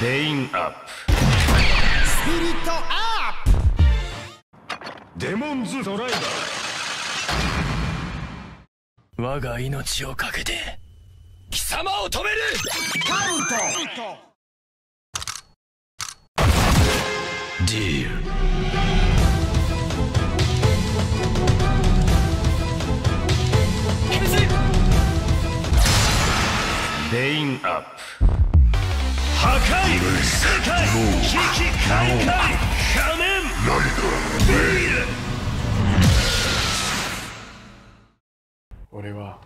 レインアップ。スピリットアップ。デモンズドライバー。我が命をかけて貴様を止める。カウント。ディール。レインアップ。破壊世界危機開会仮面ライダーベイル。俺は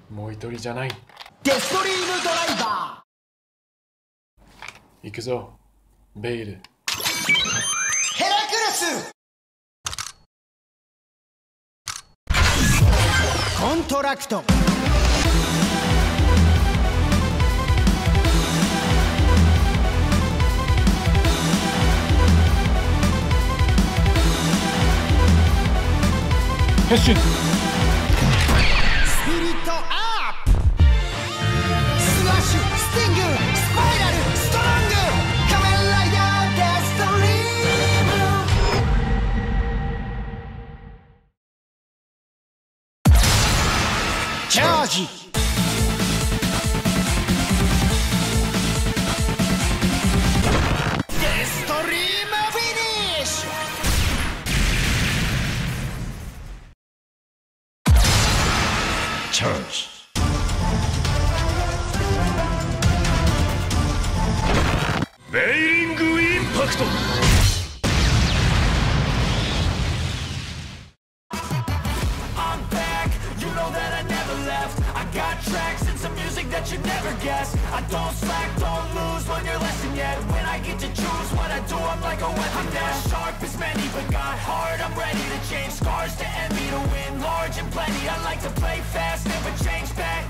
もう一人じゃない。デストリームドライバ行くぞベイル。ー。ヘラクレス。コントラクト。変身。スピリットアップ。スラッシュ、スティング、スパイラル、ストロング。仮面ライダーデストリーム。チャージ。デストリームフィニッシュ。Charge. ベイリングインパクト。I'm back, you know that I never left. I got tracks and some music that you never guessed. I don't slack, don't lose, learn your lesson yet. When I get to choose what I do, I'm like a weapon. I'm not sharp as many, but got hard. I'm ready to change scars to envy, to win large and plenty. I like to play fast, never change back.